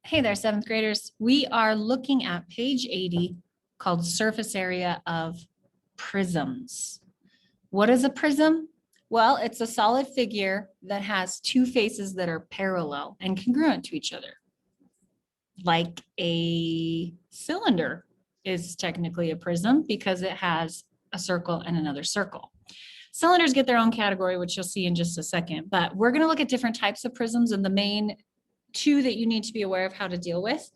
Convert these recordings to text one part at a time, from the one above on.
Hey there, seventh graders. We are looking at page 80 called surface area of prisms. What is a prism? Well, it's a solid figure that has two faces that are parallel and congruent to each other. Like a cylinder is technically a prism because it has a circle and another circle. Cylinders get their own category, which you'll see in just a second, but we're going to look at different types of prisms, and the main two that you need to be aware of how to deal with.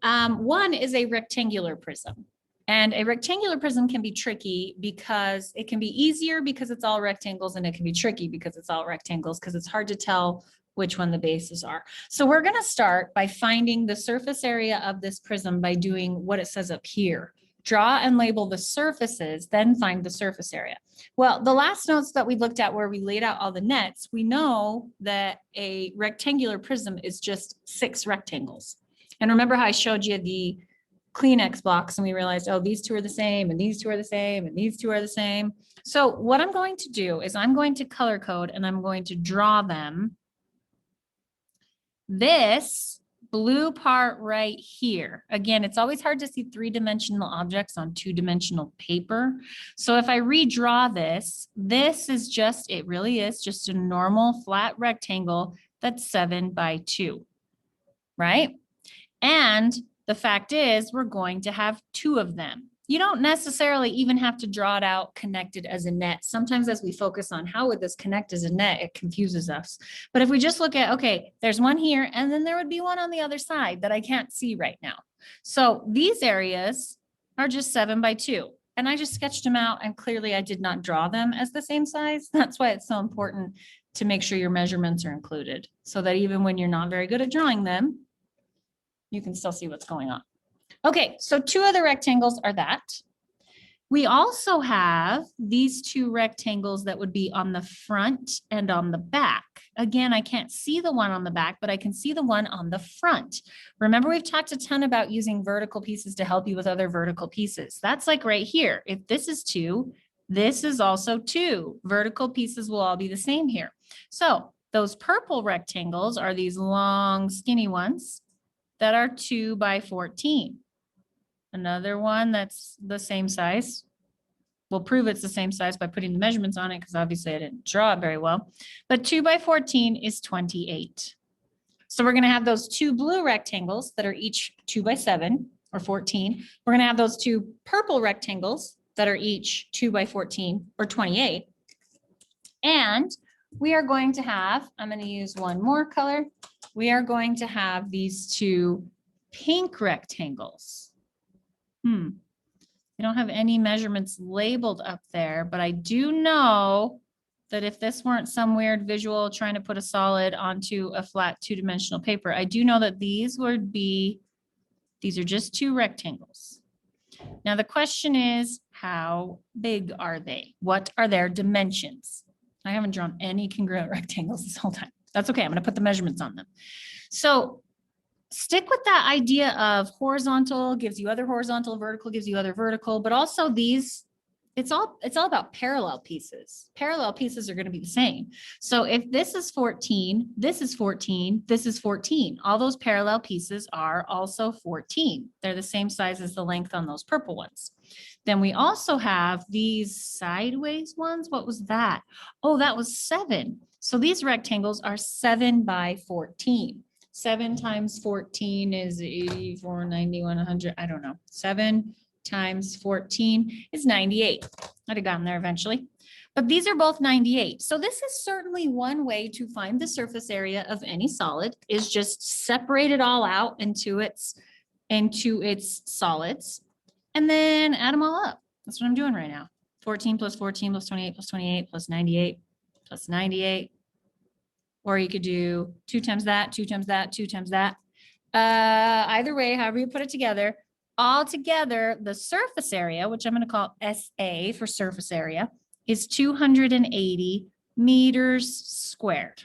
One is a rectangular prism. And a rectangular prism can be tricky because it can be easier because it's all rectangles, and it can be tricky because it's all rectangles because it's hard to tell which one the bases are. So we're going to start by finding the surface area of this prism by doing what it says up here. Draw and label the surfaces, then find the surface area. Well, the last notes that we looked at where we laid out all the nets, we know that a rectangular prism is just 6 rectangles. And remember how I showed you the Kleenex box and we realized, oh, these two are the same and these two are the same and these two are the same. So what I'm going to do is I'm going to color code and I'm going to draw them. This blue part right here. Again, it's always hard to see 3-dimensional objects on 2-dimensional paper. So if I redraw this, this is just, it really is just a normal flat rectangle that's 7 by 2, right? And the fact is we're going to have 2 of them. You don't necessarily even have to draw it out connected as a net. Sometimes as we focus on how would this connect as a net, it confuses us. But if we just look at, okay, there's one here, and then there would be one on the other side that I can't see right now. So these areas are just 7 by 2. And I just sketched them out, and clearly I did not draw them as the same size. That's why it's so important to make sure your measurements are included, so that even when you're not very good at drawing them, you can still see what's going on. Okay, so 2 of the rectangles are that. We also have these 2 rectangles that would be on the front and on the back. Again, I can't see the one on the back, but I can see the one on the front. Remember, we've talked a ton about using vertical pieces to help you with other vertical pieces. That's like right here. If this is 2, this is also 2. Vertical pieces will all be the same here. So those purple rectangles are these long, skinny ones that are 2 by 14. Another one that's the same size. We'll prove it's the same size by putting the measurements on it because obviously I didn't draw it very well. But 2 by 14 is 28. So we're going to have those 2 blue rectangles that are each 2 by 7 or 14. We're going to have those 2 purple rectangles that are each 2 by 14 or 28. And we are going to have, I'm going to use one more color. We are going to have these 2 pink rectangles. I don't have any measurements labeled up there, but I do know that if this weren't some weird visual trying to put a solid onto a flat 2-dimensional paper, I do know that these would be, these are just 2 rectangles. Now the question is, how big are they? What are their dimensions? I haven't drawn any congruent rectangles this whole time. That's okay. I'm going to put the measurements on them. So stick with that idea of horizontal gives you other horizontal, vertical gives you other vertical, but also these, it's all about parallel pieces. Parallel pieces are going to be the same. So if this is 14, this is 14, this is 14. All those parallel pieces are also 14. They're the same size as the length on those purple ones. Then we also have these sideways ones. What was that? Oh, that was 7. So these rectangles are 7 by 14. 7 times 14 is 84, 91, 100. I don't know. 7 times 14 is 98. I'd have gotten there eventually. But these are both 98. So this is certainly one way to find the surface area of any solid, is just separate it all out into its solids and then add them all up. That's what I'm doing right now. 14 plus 14 plus 28 plus 28 plus 98 plus 98. Or you could do 2 times that, 2 times that, 2 times that. Either way, however you put it together, all together, the surface area, which I'm going to call SA for surface area, is 280 meters squared.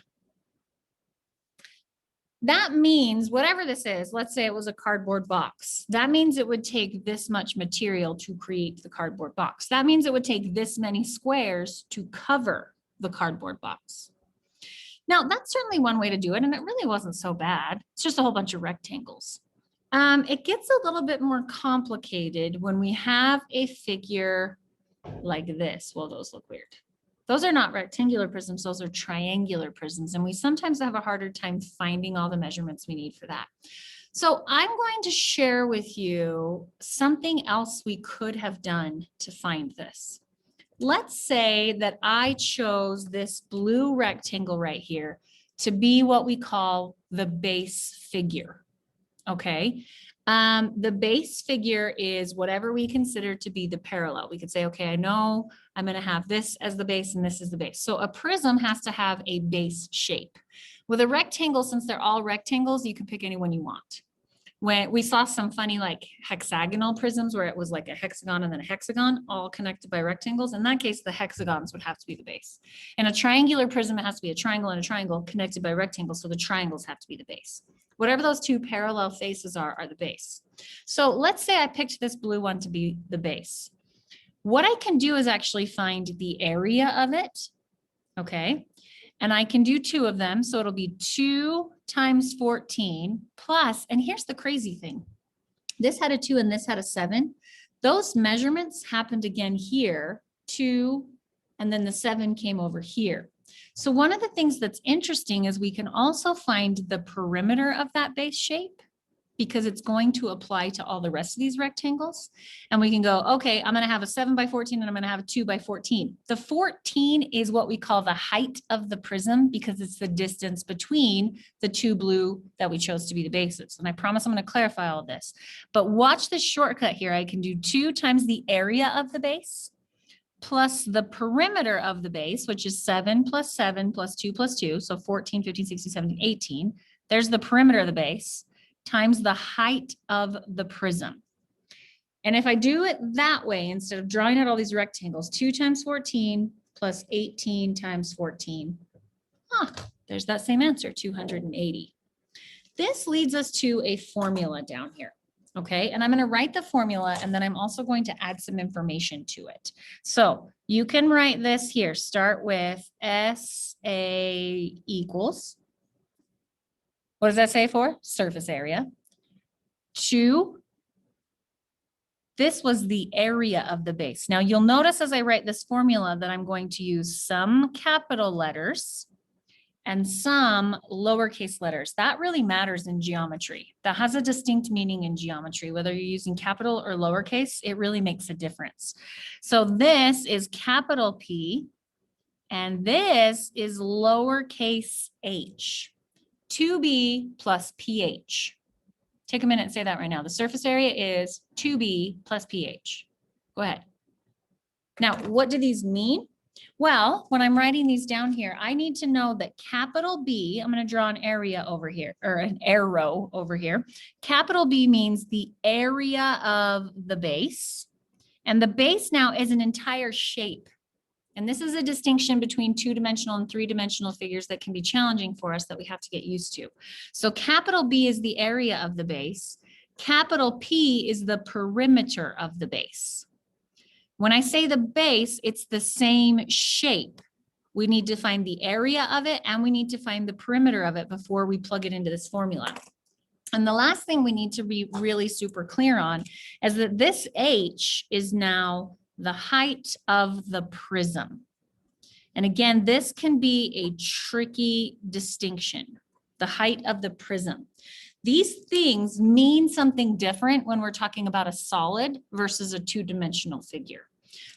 That means whatever this is, let's say it was a cardboard box. That means it would take this much material to create the cardboard box. That means it would take this many squares to cover the cardboard box. Now, that's certainly one way to do it, and it really wasn't so bad. It's just a whole bunch of rectangles. It gets a little bit more complicated when we have a figure like this. Well, those look weird. Those are not rectangular prisms, those are triangular prisms, and we sometimes have a harder time finding all the measurements we need for that. So I'm going to share with you something else we could have done to find this. Let's say that I chose this blue rectangle right here to be what we call the base figure. Okay. The base figure is whatever we consider to be the parallel. We could say, okay, I know I'm going to have this as the base and this is the base. So a prism has to have a base shape. With a rectangle, since they're all rectangles, you can pick any one you want. When we saw some funny like hexagonal prisms where it was like a hexagon and then a hexagon all connected by rectangles. In that case, the hexagons would have to be the base. In a triangular prism, it has to be a triangle and a triangle connected by rectangles. So the triangles have to be the base. Whatever those two parallel faces are the base. So let's say I picked this blue one to be the base. What I can do is actually find the area of it. Okay. And I can do two of them. So it'll be 2 times 14 plus, and here's the crazy thing. This had a 2 and this had a 7. Those measurements happened again here, 2, and then the 7 came over here. So one of the things that's interesting is we can also find the perimeter of that base shape because it's going to apply to all the rest of these rectangles. And we can go, okay, I'm going to have a 7 by 14 and I'm going to have a 2 by 14. The 14 is what we call the height of the prism because it's the distance between the two blue that we chose to be the bases. And I promise I'm going to clarify all of this. But watch this shortcut here. I can do 2 times the area of the base plus the perimeter of the base, which is 7 plus 7 plus 2 plus 2. So 14, 15, 16, 17, 18. There's the perimeter of the base times the height of the prism. And if I do it that way, instead of drawing out all these rectangles, 2 times 14 plus 18 times 14, there's that same answer, 280. This leads us to a formula down here. Okay, and I'm going to write the formula and then I'm also going to add some information to it. So you can write this here. Start with SA equals, what does that say for? Surface area. 2, this was the area of the base. Now you'll notice as I write this formula that I'm going to use some capital letters and some lowercase letters. That really matters in geometry. That has a distinct meaning in geometry. Whether you're using capital or lowercase, it really makes a difference. So this is capital P, and this is lowercase h. 2b plus pH. Take a minute and say that right now. The surface area is 2b plus pH. Go ahead. Now, what do these mean? Well, when I'm writing these down here, I need to know that capital B, I'm going to draw an area over here, or an arrow over here. Capital B means the area of the base. And the base now is an entire shape. And this is a distinction between 2-dimensional and 3-dimensional figures that can be challenging for us that we have to get used to. So capital B is the area of the base. Capital P is the perimeter of the base. When I say the base, it's the same shape. We need to find the area of it and we need to find the perimeter of it before we plug it into this formula. And the last thing we need to be really super clear on is that this H is now the height of the prism. And again, this can be a tricky distinction, the height of the prism. These things mean something different when we're talking about a solid versus a 2-dimensional figure.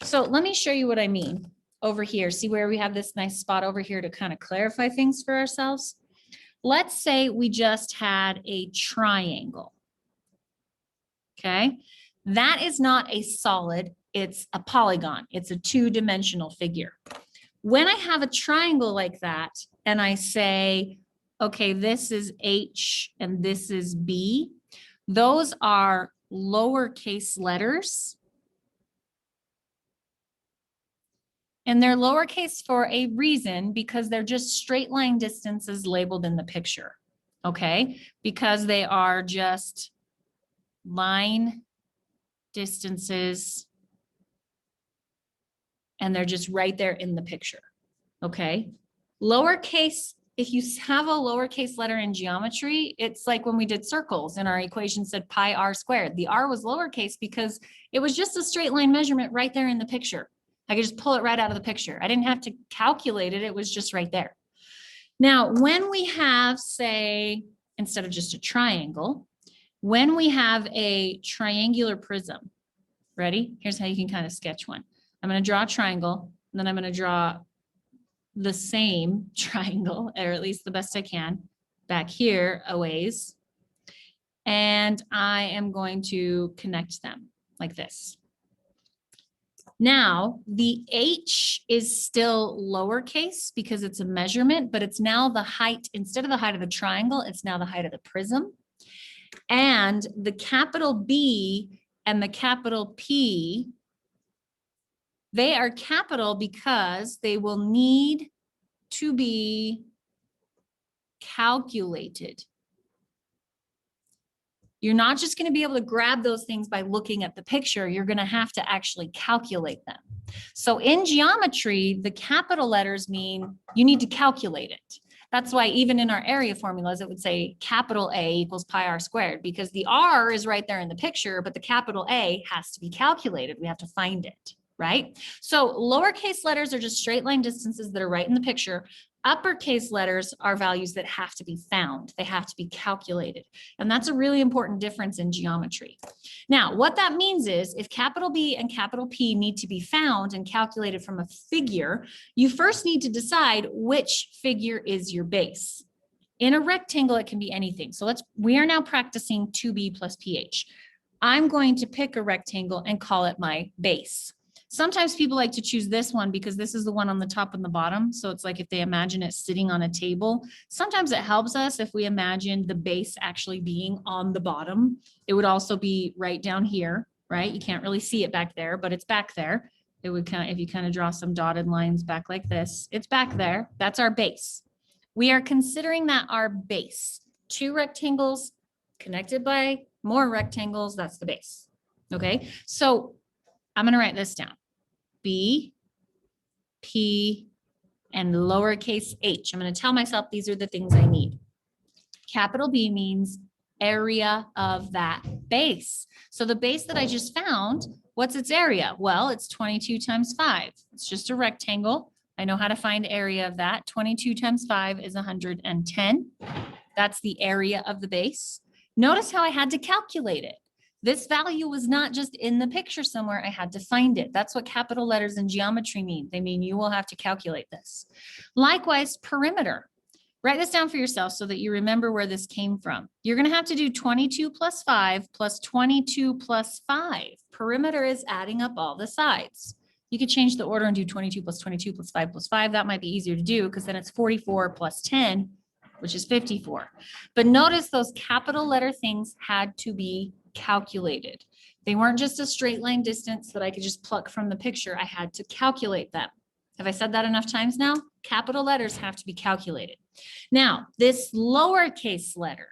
So let me show you what I mean over here. See where we have this nice spot over here to kind of clarify things for ourselves? Let's say we just had a triangle. Okay, that is not a solid. It's a polygon. It's a 2-dimensional figure. When I have a triangle like that and I say, okay, this is H and this is B, those are lowercase letters. And they're lowercase for a reason because they're just straight line distances labeled in the picture. Okay, because they are just line distances. And they're just right there in the picture, okay? Lowercase if you have a lowercase letter in geometry, it's like when we did circles and our equation said pi r squared. The r was lowercase because it was just a straight line measurement right there in the picture. I could just pull it right out of the picture. I didn't have to calculate it. It was just right there. Now, when we have, say, instead of just a triangle, when we have a triangular prism, ready? Here's how you can kind of sketch one. I'm going to draw a triangle, and then I'm going to draw the same triangle, or at least the best I can, back here a ways. And I am going to connect them like this. Now, the H is still lowercase because it's a measurement, but it's now the height, instead of the height of the triangle, it's now the height of the prism. And the capital B and the capital P, they are capital because they will need to be calculated. You're not just going to be able to grab those things by looking at the picture. You're going to have to actually calculate them. So in geometry, the capital letters mean you need to calculate it. That's why even in our area formulas, it would say capital A equals pi r squared, because the R is right there in the picture, but the capital A has to be calculated. We have to find it, right? So lowercase letters are just straight line distances that are right in the picture. Uppercase letters are values that have to be found. They have to be calculated. And that's a really important difference in geometry. Now, what that means is if capital B and capital P need to be found and calculated from a figure, you first need to decide which figure is your base. In a rectangle, it can be anything. So we are now practicing 2B plus PH. I'm going to pick a rectangle and call it my base. Sometimes people like to choose this one because this is the one on the top and the bottom. So it's like if they imagine it sitting on a table. Sometimes it helps us if we imagine the base actually being on the bottom. It would also be right down here, right? You can't really see it back there, but it's back there. It would kind of, if you kind of draw some dotted lines back like this, it's back there. That's our base. We are considering that our base. 2 rectangles connected by more rectangles, that's the base. Okay, so I'm going to write this down. B, P, and lowercase h. I'm going to tell myself these are the things I need. Capital B means area of that base. So the base that I just found, what's its area? Well, it's 22 times 5. It's just a rectangle. I know how to find area of that. 22 times 5 is 110. That's the area of the base. Notice how I had to calculate it. This value was not just in the picture somewhere. I had to find it. That's what capital letters in geometry mean. They mean you will have to calculate this. Likewise, perimeter. Write this down for yourself so that you remember where this came from. You're going to have to do 22 plus 5 plus 22 plus 5. Perimeter is adding up all the sides. You could change the order and do 22 plus 22 plus 5 plus 5. That might be easier to do because then it's 44 plus 10, which is 54. But notice those capital letter things had to be calculated. They weren't just a straight line distance that I could just pluck from the picture. I had to calculate them. Have I said that enough times now? Capital letters have to be calculated. Now, this lowercase letter,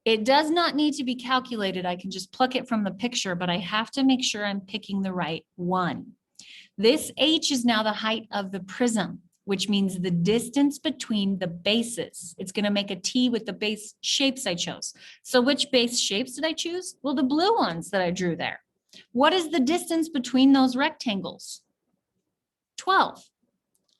it does not need to be calculated. I can just pluck it from the picture, but I have to make sure I'm picking the right one. This H is now the height of the prism, which means the distance between the bases. It's going to make a T with the base shapes I chose. So which base shapes did I choose? Well, the blue ones that I drew there. What is the distance between those rectangles? 12.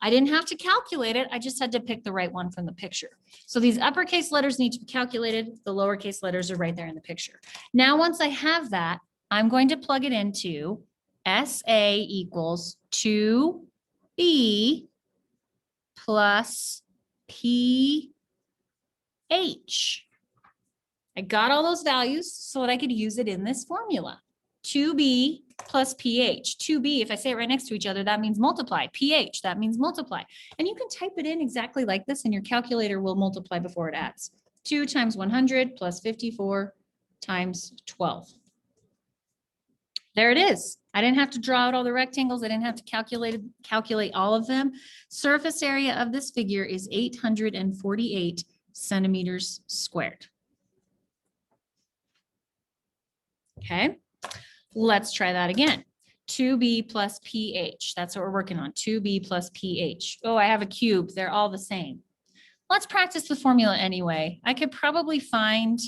I didn't have to calculate it. I just had to pick the right one from the picture. So these uppercase letters need to be calculated. The lowercase letters are right there in the picture. Now, once I have that, I'm going to plug it into SA equals 2B plus PH. I got all those values so that I could use it in this formula. 2B plus pH. 2B, if I say it right next to each other, that means multiply. pH, that means multiply. And you can type it in exactly like this and your calculator will multiply before it adds. 2 times 100 plus 54 times 12. There it is. I didn't have to draw out all the rectangles. I didn't have to calculate all of them. Surface area of this figure is 848 centimeters squared. Okay, let's try that again. 2B plus pH. That's what we're working on. 2B plus pH. Oh, I have a cube. They're all the same. Let's practice the formula anyway. I could probably find,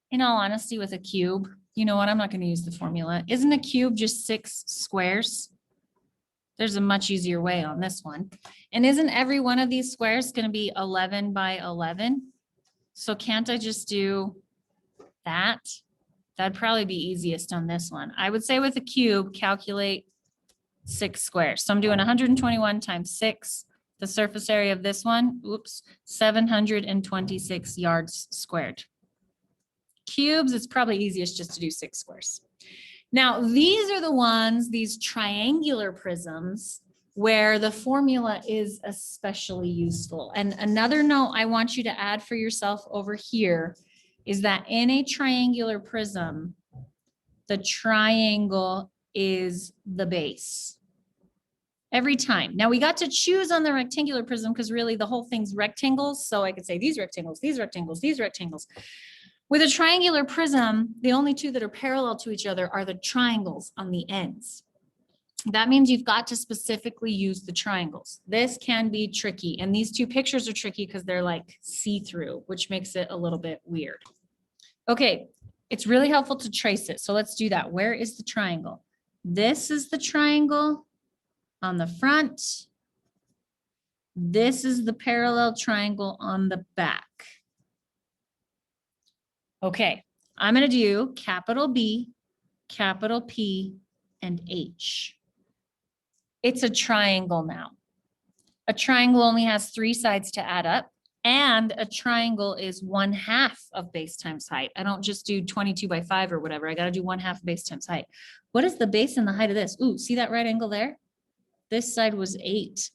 in all honesty, with a cube, you know what, I'm not going to use the formula. Isn't a cube just 6 squares? There's a much easier way on this one. And isn't every one of these squares going to be 11 by 11? So can't I just do that? That'd probably be easiest on this one. I would say with a cube, calculate 6 squares. So I'm doing 121 times 6. The surface area of this one, 726 yards squared. Cubes, it's probably easiest just to do 6 squares. Now, these are the ones, these triangular prisms, where the formula is especially useful. And another note I want you to add for yourself over here is that in a triangular prism, the triangle is the base. Every time. Now we got to choose on the rectangular prism because really the whole thing's rectangles. So I could say these rectangles, these rectangles, these rectangles. With a triangular prism, the only two that are parallel to each other are the triangles on the ends. That means you've got to specifically use the triangles. This can be tricky. And these two pictures are tricky because they're like see-through, which makes it a little bit weird. Okay, it's really helpful to trace it. So let's do that. Where is the triangle? This is the triangle on the front. This is the parallel triangle on the back. Okay, I'm going to do capital B, capital P, and H. It's a triangle now. A triangle only has 3 sides to add up, and a triangle is 1/2 of base times height. I don't just do 22 by 5 or whatever. I got to do 1/2 base times height. What is the base and the height of this? Ooh, see that right angle there? This side was 8.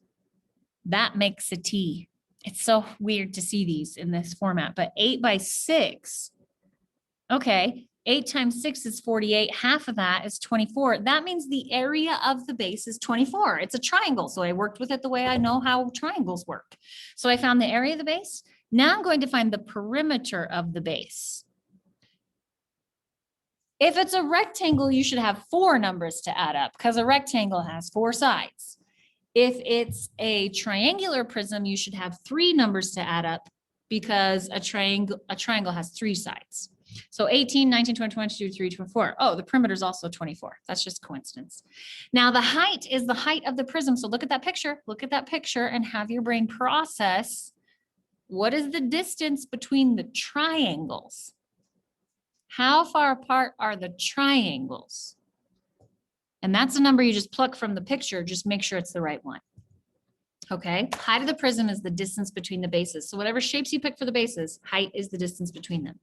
That makes a T. It's so weird to see these in this format, but 8 by 6. Okay, 8 times 6 is 48. Half of that is 24. That means the area of the base is 24. It's a triangle, so I worked with it the way I know how triangles work. So I found the area of the base. Now I'm going to find the perimeter of the base. If it's a rectangle, you should have 4 numbers to add up because a rectangle has 4 sides. If it's a triangular prism, you should have 3 numbers to add up because a triangle has 3 sides. So 18, 19, 20, 22, 23, 24. Oh, the perimeter is also 24. That's just coincidence. Now the height is the height of the prism. So look at that picture and have your brain process. What is the distance between the triangles? How far apart are the triangles? And that's a number you just pluck from the picture. Just make sure it's the right one. Okay, height of the prism is the distance between the bases. So whatever shapes you pick for the bases, height is the distance between them.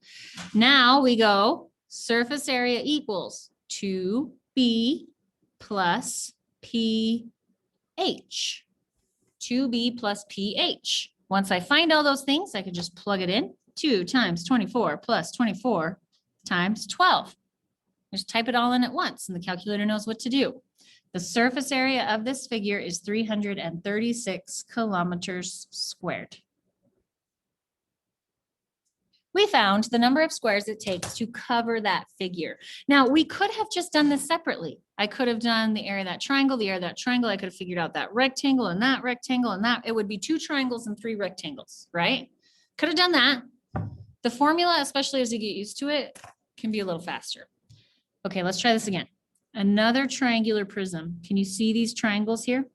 Now we go surface area equals 2b plus ph. 2b plus ph. Once I find all those things, I can just plug it in. 2 times 24 plus 24 times 12. Just type it all in at once and the calculator knows what to do. The surface area of this figure is 336 kilometers squared. We found the number of squares it takes to cover that figure. Now, we could have just done this separately. I could have done the area of that triangle, the area of that triangle. I could have figured out that rectangle and that rectangle and that. It would be 2 triangles and 3 rectangles, right? Could have done that. The formula, especially as you get used to it, can be a little faster. Okay, let's try this again. Another triangular prism. Can you see these triangles here?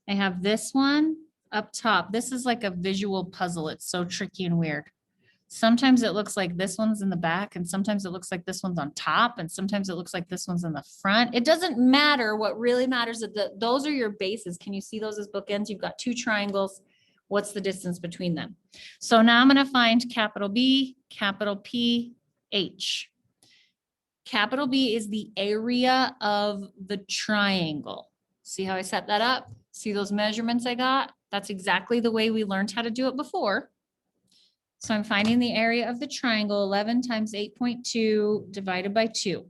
I have this one up top. This is like a visual puzzle. It's so tricky and weird. Sometimes it looks like this one's in the back, and sometimes it looks like this one's on top, and sometimes it looks like this one's in the front. It doesn't matter. What really matters is that those are your bases. Can you see those as bookends? You've got 2 triangles. What's the distance between them? So now I'm going to find capital B, capital P, H. Capital B is the area of the triangle. See how I set that up? See those measurements I got? That's exactly the way we learned how to do it before. So I'm finding the area of the triangle, 11 times 8.2 divided by 2.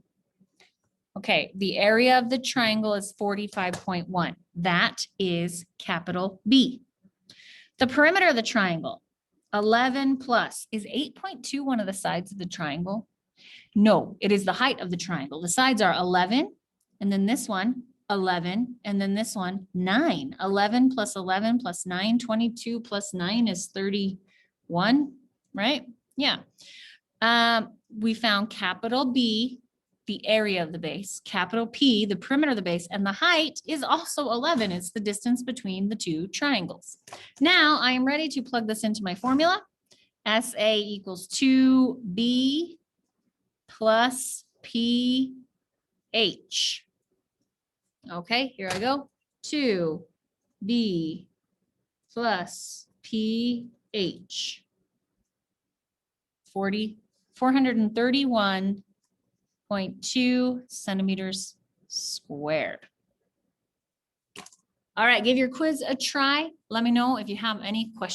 Okay, the area of the triangle is 45.1. That is capital B. The perimeter of the triangle, 11 plus, is 8.2 one of the sides of the triangle? No, it is the height of the triangle. The sides are 11, and then this one 11, and then this one, 9. 11 plus 11 plus 9, 22 plus 9 is 31, right? Yeah. We found capital B, the area of the base, capital P, the perimeter of the base, and the height is also 11. It's the distance between the two triangles. Now I am ready to plug this into my formula. SA equals 2B plus PH. Okay, here I go. 2B plus PH. 431.2 centimeters squared. All right, give your quiz a try. Let me know if you have any questions.